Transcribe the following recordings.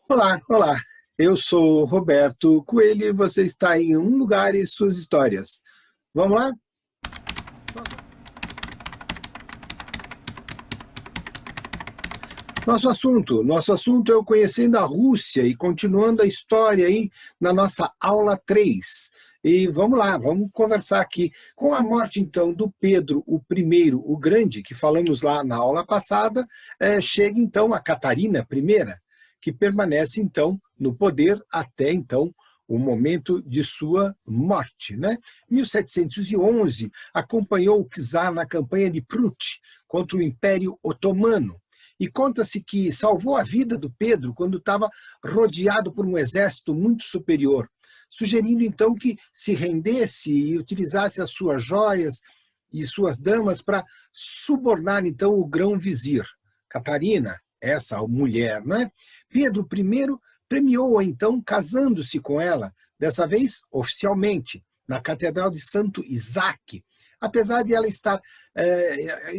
Olá, olá. Eu sou Roberto Coelho e você está em Um Lugar e Suas Histórias. Vamos lá? Nosso assunto é o Conhecendo a Rússia e continuando a história aí na nossa aula 3. E vamos lá, vamos conversar aqui. Com a morte, então, do Pedro o I, o Grande, que falamos lá na aula passada, chega, então, a Catarina I, que permanece, então, no poder até, então, o momento de sua morte. Né? Em 1711, acompanhou o czar na campanha de Prut contra o Império Otomano, e conta-se que salvou a vida do Pedro quando estava rodeado por um exército muito superior, sugerindo então que se rendesse e utilizasse as suas joias e suas damas para subornar então o grão-vizir. Catarina, essa mulher, né? Pedro I premiou-a então casando-se com ela, dessa vez oficialmente, na Catedral de Santo Isaac, apesar de ela estar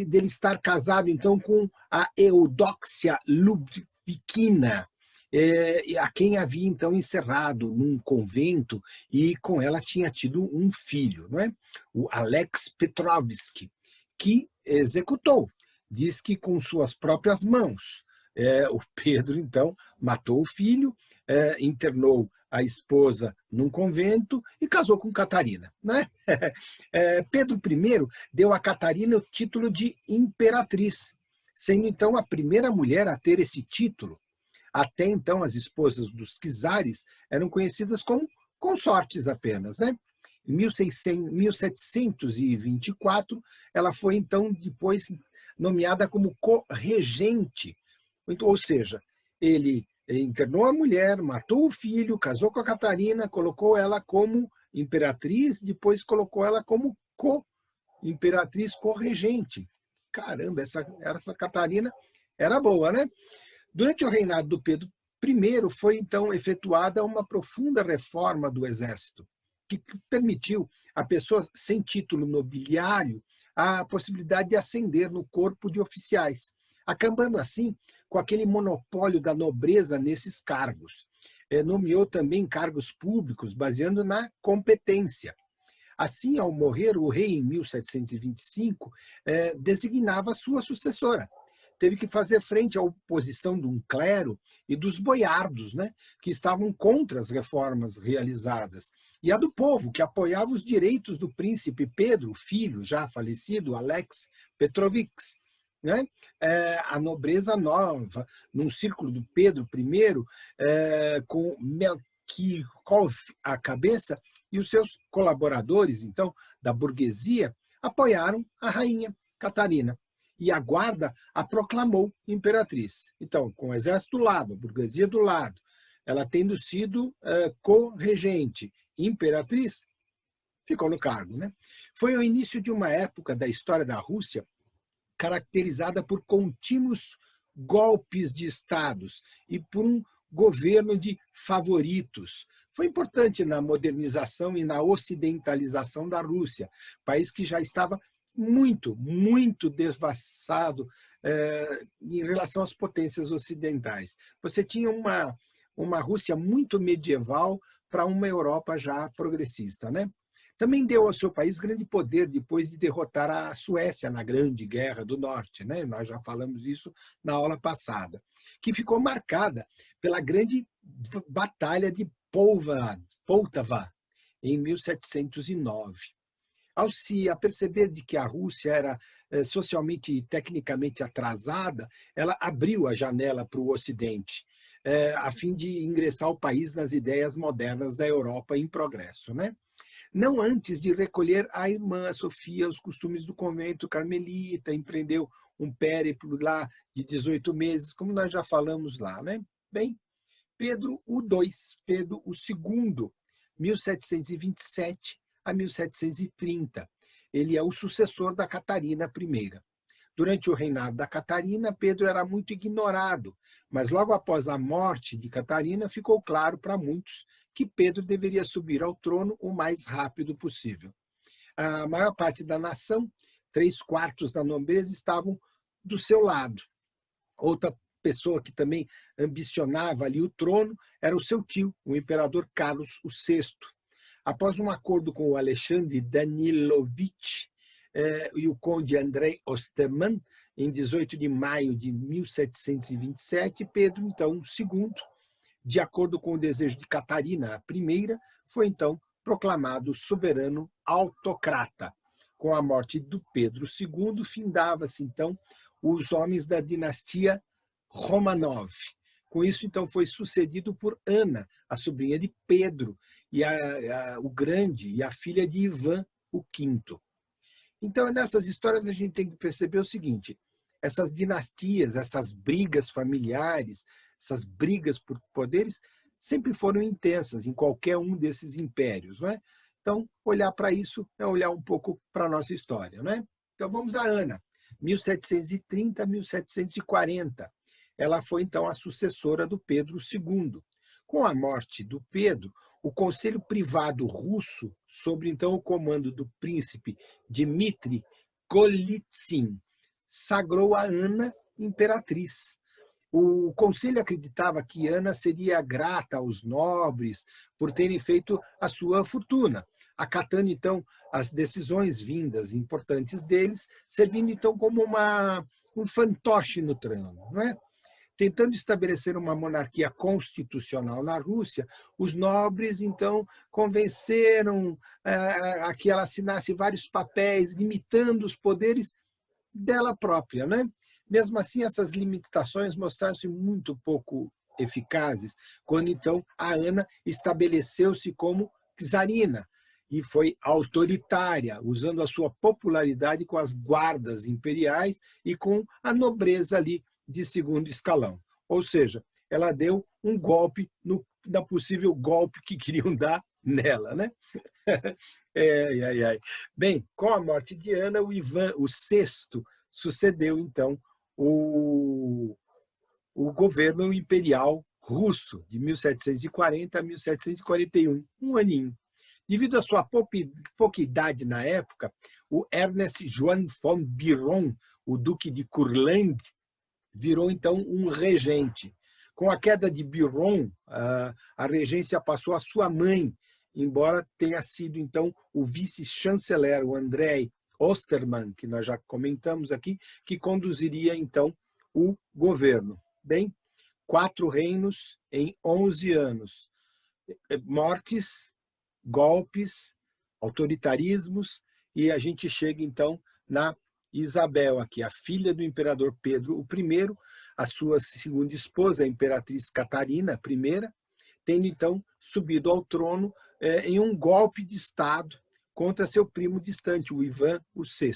dele estar casado então com a Eudóxia Ludvikina, a quem havia então encerrado num convento e com ela tinha tido um filho, não é? O Alex Petrovski, que executou, diz que com suas próprias mãos. O Pedro então matou o filho, internou a esposa num convento e casou com Catarina, né? Pedro I deu a Catarina o título de imperatriz, sendo então a primeira mulher a ter esse título. Até então, as esposas dos czares eram conhecidas como consortes apenas, né? Em 1724, ela foi então depois nomeada como corregente, ou seja, ele internou a mulher, matou o filho, casou com a Catarina, colocou ela como imperatriz, depois colocou ela como imperatriz corregente. Caramba, essa Catarina era boa, né? Durante o reinado do Pedro I, foi então efetuada uma profunda reforma do exército, que permitiu a pessoas sem título nobiliário a possibilidade de ascender no corpo de oficiais, acabando assim com aquele monopólio da nobreza nesses cargos. Nomeou também cargos públicos baseando na competência. Assim, ao morrer o rei em 1725, designava sua sucessora. Teve que fazer frente à oposição de um clero e dos boiardos, né, que estavam contra as reformas realizadas, e a do povo, que apoiava os direitos do príncipe Pedro, filho já falecido, Alex Petrovix. Né? A nobreza nova, num círculo do Pedro I, com Melkikov à cabeça, e os seus colaboradores, então, da burguesia, apoiaram a rainha Catarina. E a guarda a proclamou imperatriz. Então, com o exército do lado, a burguesia do lado, ela tendo sido corregente, imperatriz, ficou no cargo. Né? Foi o início de uma época da história da Rússia caracterizada por contínuos golpes de estados e por um governo de favoritos. Foi importante na modernização e na ocidentalização da Rússia, país que já estava muito devassado em relação às potências ocidentais. Você tinha uma Rússia muito medieval para uma Europa já progressista, né? Também deu ao seu país grande poder depois de derrotar a Suécia na Grande Guerra do Norte, né? Nós já falamos isso na aula passada, que ficou marcada pela grande batalha de Poltava, em 1709. Ao se aperceber de que a Rússia era socialmente e tecnicamente atrasada, ela abriu a janela para o Ocidente, a fim de ingressar o país nas ideias modernas da Europa em progresso, né? Não antes de recolher a irmã Sofia aos costumes do convento carmelita, empreendeu um périplo lá de 18 meses, como nós já falamos lá, né? Bem, Pedro Pedro o II, 1727 a 1730. Ele é o sucessor da Catarina I. Durante o reinado da Catarina, Pedro era muito ignorado, mas logo após a morte de Catarina, ficou claro para muitos que Pedro deveria subir ao trono o mais rápido possível. A maior parte da nação, 3/4 da nobreza, estavam do seu lado. Outra pessoa que também ambicionava ali o trono era o seu tio, o imperador Carlos VI. Após um acordo com o Alexandre Danilovich e o conde Andrei Osterman, em 18 de maio de 1727, Pedro, então, II, de acordo com o desejo de Catarina I, foi, então, proclamado soberano autocrata. Com a morte do Pedro II, findava-se, então, os homens da dinastia Romanov. Com isso, então, foi sucedido por Ana, a sobrinha de Pedro, e o Grande, e a filha de Ivan o V. Então, nessas histórias, a gente tem que perceber o seguinte: essas dinastias, essas brigas familiares, essas brigas por poderes, sempre foram intensas em qualquer um desses impérios, não é? Então, olhar para isso é olhar um pouco para a nossa história, não é? Então, vamos a Ana, 1730 a 1740. Ela foi, então, a sucessora do Pedro II. Com a morte do Pedro, o Conselho Privado Russo, sob, então, o comando do príncipe Dmitri Golitsyn, sagrou a Ana imperatriz. O conselho acreditava que Ana seria grata aos nobres por terem feito a sua fortuna, acatando, então, as decisões vindas importantes deles, servindo, então, como um fantoche no trono, não é? Tentando estabelecer uma monarquia constitucional na Rússia, os nobres, então, convenceram a que ela assinasse vários papéis, limitando os poderes dela própria, né? Mesmo assim, essas limitações mostraram-se muito pouco eficazes, quando, então, a Ana estabeleceu-se como czarina e foi autoritária, usando a sua popularidade com as guardas imperiais e com a nobreza ali de segundo escalão. Ou seja, ela deu um golpe na possível golpe que queriam dar nela, né? Bem, com a morte de Ana, o Ivan VI sucedeu, então, o governo imperial russo, de 1740 a 1741, um aninho. Devido à sua pouca idade na época, o Ernest Johann von Biron, o duque de Curland, virou, então, um regente. Com a queda de Biron, a regência passou à sua mãe, embora tenha sido, então, o vice-chanceler, o Andrei Osterman, que nós já comentamos aqui, que conduziria, então, o governo. Bem, 4 reinos em 11 anos. Mortes, golpes, autoritarismos, e a gente chega, então, na Isabel, aqui, a filha do imperador Pedro I, a sua segunda esposa, a imperatriz Catarina I, tendo, então, subido ao trono em um golpe de Estado contra seu primo distante, o Ivan VI.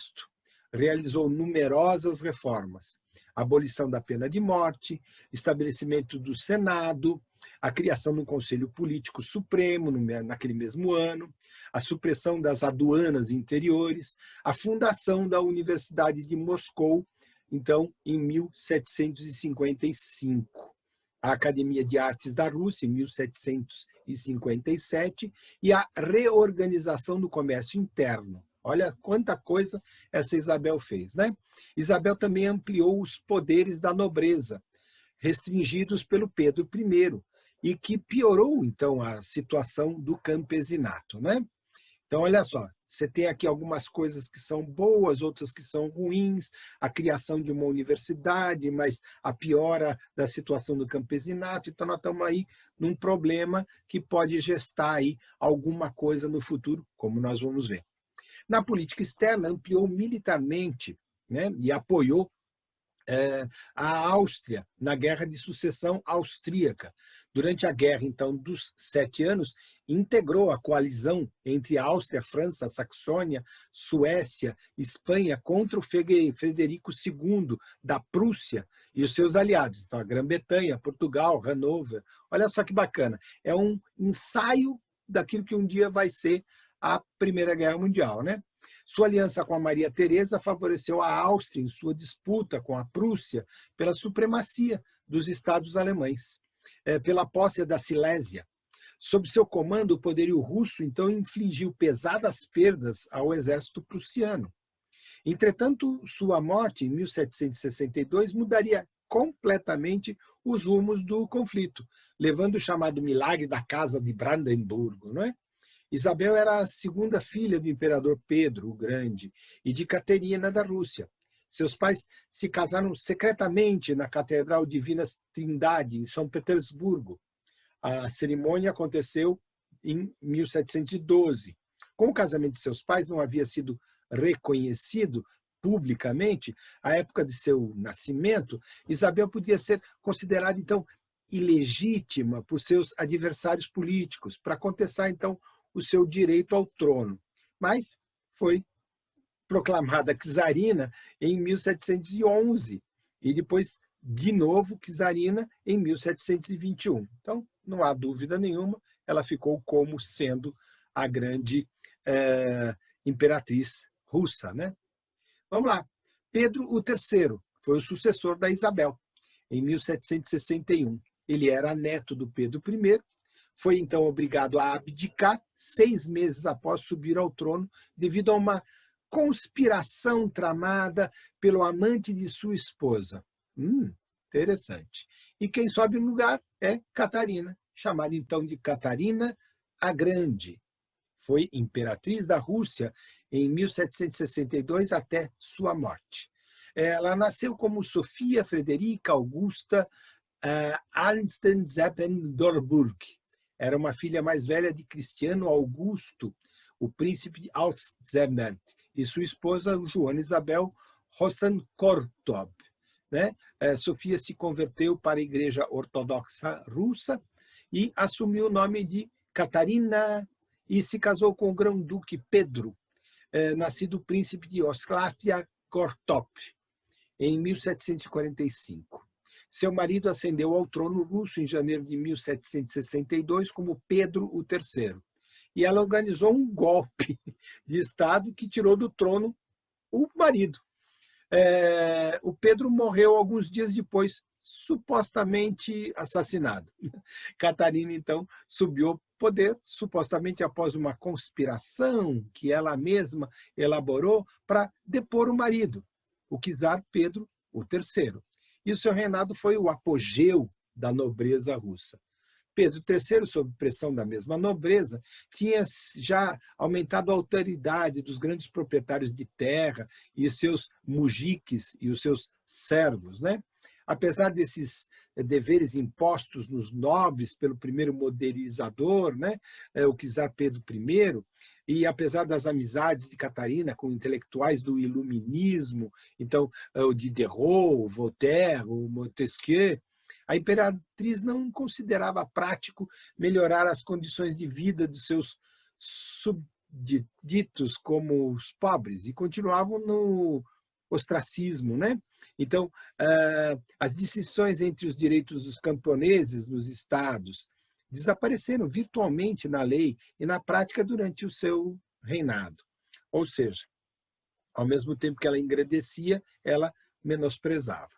Realizou numerosas reformas: abolição da pena de morte, estabelecimento do Senado, a criação de um Conselho Político Supremo naquele mesmo ano, a supressão das aduanas interiores, a fundação da Universidade de Moscou, então, em 1755. A Academia de Artes da Rússia, em 1757, e a reorganização do comércio interno. Olha quanta coisa essa Isabel fez, né? Isabel também ampliou os poderes da nobreza, restringidos pelo Pedro I, e que piorou, então, a situação do campesinato, né? Então, olha só, você tem aqui algumas coisas que são boas, outras que são ruins, a criação de uma universidade, mas a piora da situação do campesinato. Então, nós estamos aí num problema que pode gestar aí alguma coisa no futuro, como nós vamos ver. Na política externa, ampliou militarmente, né, e apoiou a Áustria na Guerra de Sucessão Austríaca. Durante a Guerra, então, dos 7 anos, integrou a coalizão entre Áustria, França, Saxônia, Suécia, Espanha contra o Frederico II da Prússia e os seus aliados. Então, a Grã-Bretanha, Portugal, Hannover. Olha só que bacana. É um ensaio daquilo que um dia vai ser a Primeira Guerra Mundial, né? Sua aliança com a Maria Teresa favoreceu a Áustria em sua disputa com a Prússia pela supremacia dos estados alemães, pela posse da Silésia. Sob seu comando, o poderio russo, então, infligiu pesadas perdas ao exército prussiano. Entretanto, sua morte, em 1762, mudaria completamente os rumos do conflito, levando o chamado milagre da Casa de Brandemburgo, não é? Isabel era a segunda filha do imperador Pedro o Grande e de Caterina da Rússia. Seus pais se casaram secretamente na Catedral Divina Trindade, em São Petersburgo. A cerimônia aconteceu em 1712. Como o casamento de seus pais não havia sido reconhecido publicamente, à época de seu nascimento, Isabel podia ser considerada, então, ilegítima por seus adversários políticos, para contestar, então, o seu direito ao trono. Mas foi proclamada czarina em 1711 e depois, de novo, czarina em 1721. Então, não há dúvida nenhuma, ela ficou como sendo a grande imperatriz russa, né? Vamos lá. Pedro o III foi o sucessor da Isabel, em 1761. Ele era neto do Pedro I, foi então obrigado a abdicar 6 meses após subir ao trono, devido a uma conspiração tramada pelo amante de sua esposa. Interessante. E quem sobe no lugar é Catarina, chamada então de Catarina a Grande. Foi imperatriz da Rússia em 1762 até sua morte. Ela nasceu como Sofia Frederica Augusta Arnsten-Zeppendorburg. Era uma filha mais velha de Cristiano Augusto, o príncipe de Alszeben, e sua esposa, Joana Isabel Rosenkortob. Né? Sofia se converteu para a Igreja Ortodoxa Russa e assumiu o nome de Catarina e se casou com o grão-duque Pedro, nascido príncipe de Oslátia Kortop, em 1745. Seu marido ascendeu ao trono russo em janeiro de 1762 como Pedro o III. E ela organizou um golpe de Estado que tirou do trono o marido. O Pedro morreu alguns dias depois, supostamente assassinado. Catarina, então, subiu ao poder, supostamente após uma conspiração que ela mesma elaborou para depor o marido, o czar Pedro o III. E o seu reinado foi o apogeu da nobreza russa. Pedro III, sob pressão da mesma nobreza, tinha já aumentado a autoridade dos grandes proprietários de terra e seus mujiques e os seus servos, né? Apesar desses deveres impostos nos nobres pelo primeiro modernizador, né, o czar Pedro I, e apesar das amizades de Catarina com intelectuais do iluminismo, então o Diderot, o Voltaire, o Montesquieu, a imperatriz não considerava prático melhorar as condições de vida dos seus súbditos como os pobres e continuavam no ostracismo, né? Então, as distinções entre os direitos dos camponeses nos estados desapareceram virtualmente na lei e na prática durante o seu reinado. Ou seja, ao mesmo tempo que ela engrandecia, ela menosprezava.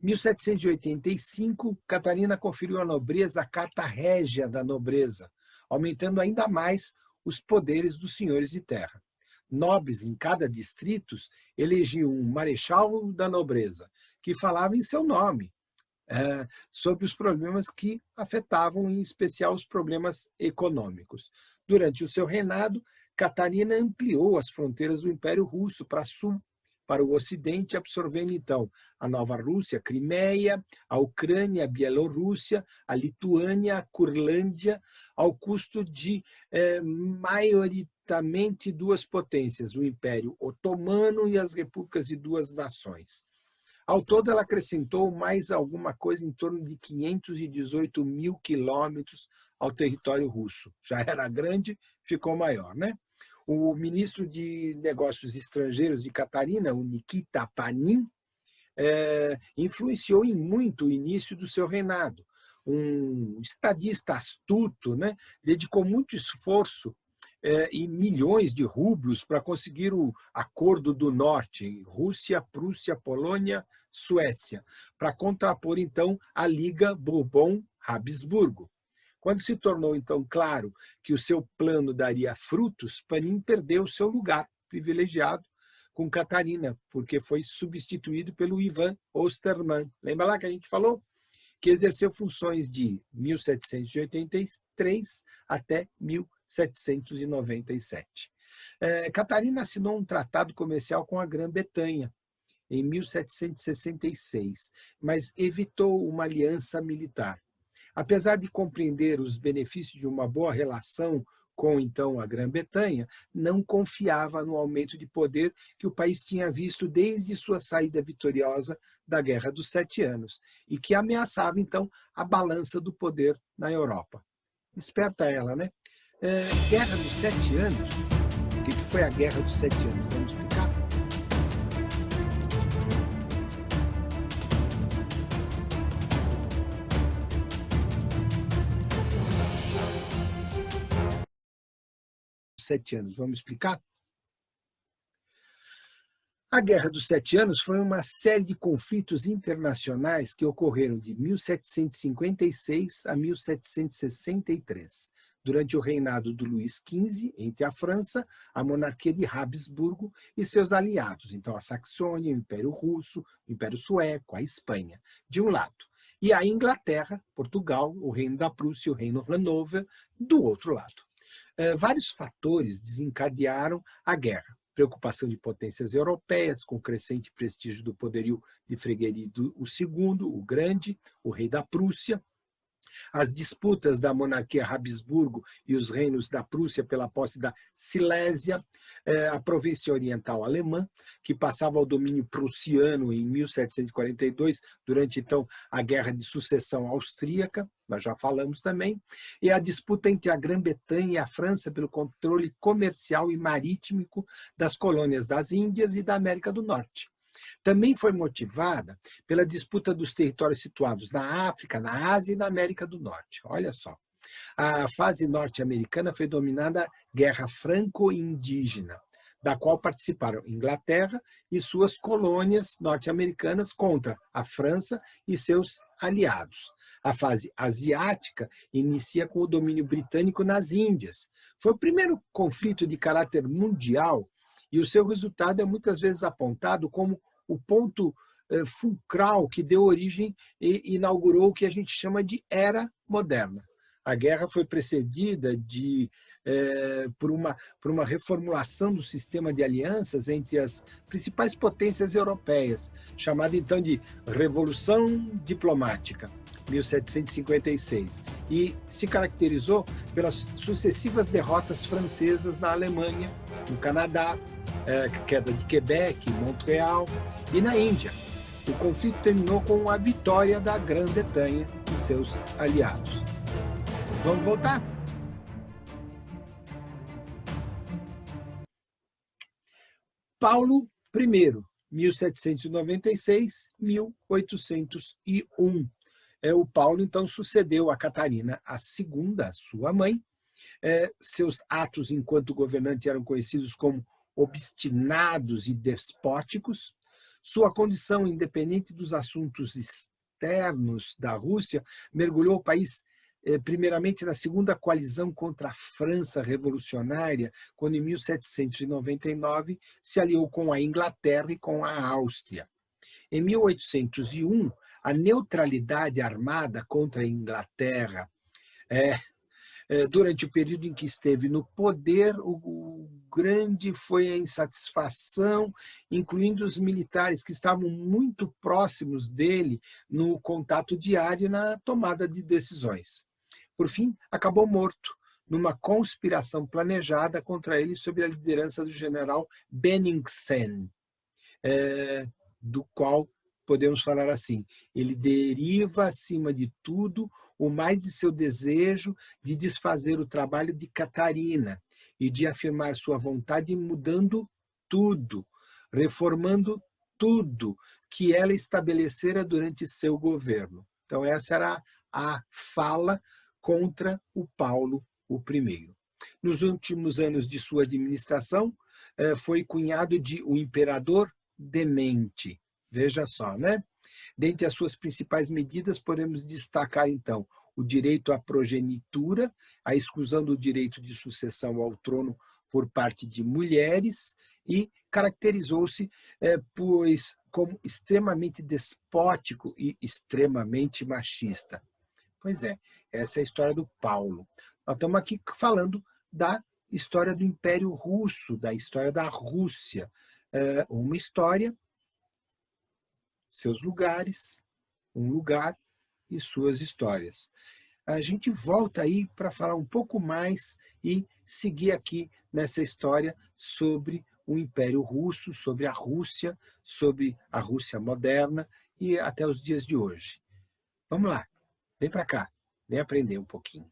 Em 1785, Catarina conferiu à nobreza a Carta Régia da Nobreza, aumentando ainda mais os poderes dos senhores de terra. Nobres em cada distrito elegiam um marechal da nobreza, que falava em seu nome, sobre os problemas que afetavam, em especial, os problemas econômicos. Durante o seu reinado, Catarina ampliou as fronteiras do Império Russo para sul, para o Ocidente, absorvendo, então, a Nova Rússia, a Crimeia, a Ucrânia, a Bielorrússia, a Lituânia, a Curlândia, ao custo de maioritariamente 2 potências, o Império Otomano e as repúblicas de 2 nações. Ao todo, ela acrescentou mais alguma coisa em torno de 518 mil quilômetros ao território russo. Já era grande, ficou maior, né? O ministro de Negócios Estrangeiros de Catarina, o Nikita Panin, influenciou em muito o início do seu reinado. Um estadista astuto, né, dedicou muito esforço e milhões de rublos para conseguir o Acordo do Norte, Rússia, Prússia, Polônia, Suécia, para contrapor, então, a Liga Bourbon-Habsburgo. Quando se tornou, então, claro que o seu plano daria frutos, Panin perdeu seu lugar privilegiado com Catarina, porque foi substituído pelo Ivan Osterman. Lembra lá que a gente falou? Que exerceu funções de 1783 até 1797. Catarina assinou um tratado comercial com a Grã-Bretanha em 1766, mas evitou uma aliança militar. Apesar de compreender os benefícios de uma boa relação com, então, a Grã-Bretanha, não confiava no aumento de poder que o país tinha visto desde sua saída vitoriosa da Guerra dos Sete Anos e que ameaçava, então, a balança do poder na Europa. Esperta ela, né? Guerra dos Sete Anos? O que foi a Guerra dos Sete Anos? Vamos explicar? Sete Anos, vamos explicar? A Guerra dos Sete Anos foi uma série de conflitos internacionais que ocorreram de 1756 a 1763, durante o reinado do Luís XV, entre a França, a monarquia de Habsburgo e seus aliados, então a Saxônia, o Império Russo, o Império Sueco, a Espanha, de um lado, e a Inglaterra, Portugal, o Reino da Prússia e o Reino Hanover, do outro lado. Vários fatores desencadearam a guerra. Preocupação de potências europeias, com o crescente prestígio do poderio de Frederico II, o Grande, o rei da Prússia, as disputas da monarquia Habsburgo e os reinos da Prússia pela posse da Silésia, a província oriental alemã, que passava ao domínio prussiano em 1742, durante então a Guerra de Sucessão Austríaca, nós já falamos também, e a disputa entre a Grã-Bretanha e a França pelo controle comercial e marítimo das colônias das Índias e da América do Norte. Também foi motivada pela disputa dos territórios situados na África, na Ásia e na América do Norte. Olha só. A fase norte-americana foi dominada Guerra Franco-Indígena, da qual participaram Inglaterra e suas colônias norte-americanas contra a França e seus aliados. A fase asiática inicia com o domínio britânico nas Índias. Foi o primeiro conflito de caráter mundial e o seu resultado é muitas vezes apontado como o ponto fulcral que deu origem e inaugurou o que a gente chama de Era Moderna. A guerra foi precedida por uma reformulação do sistema de alianças entre as principais potências europeias, chamada então de Revolução Diplomática, 1756, e se caracterizou pelas sucessivas derrotas francesas na Alemanha, no Canadá, queda de Quebec, Montreal e na Índia. O conflito terminou com a vitória da Grã-Bretanha e seus aliados. Vamos voltar? Paulo I, 1796-1801. O Paulo, então, sucedeu a Catarina, a segunda, sua mãe. Seus atos enquanto governante eram conhecidos como obstinados e despóticos. Sua condição independente dos assuntos externos da Rússia mergulhou o país primeiramente na segunda coalizão contra a França revolucionária, quando em 1799 se aliou com a Inglaterra e com a Áustria. Em 1801, a neutralidade armada contra a Inglaterra, durante o período em que esteve no poder, o grande foi a insatisfação, incluindo os militares que estavam muito próximos dele no contato diário na tomada de decisões. Por fim, acabou morto numa conspiração planejada contra ele sob a liderança do general Benningsen, do qual podemos falar assim: ele deriva, acima de tudo, o mais de seu desejo de desfazer o trabalho de Catarina e de afirmar sua vontade mudando tudo, reformando tudo que ela estabelecera durante seu governo. Então, essa era a fala contra o Paulo I. Nos últimos anos de sua administração, foi cunhado de o imperador demente. Veja só, né? Dentre as suas principais medidas, podemos destacar, então, o direito à progenitura, a exclusão do direito de sucessão ao trono por parte de mulheres e caracterizou-se pois como extremamente despótico e extremamente machista. Pois é, essa é a história do Paulo. Nós estamos aqui falando da história do Império Russo, da história da Rússia. Uma história, seus lugares, um lugar e suas histórias. A gente volta aí para falar um pouco mais e seguir aqui nessa história sobre o Império Russo, sobre a Rússia moderna e até os dias de hoje. Vamos lá, vem para cá, vem aprender um pouquinho.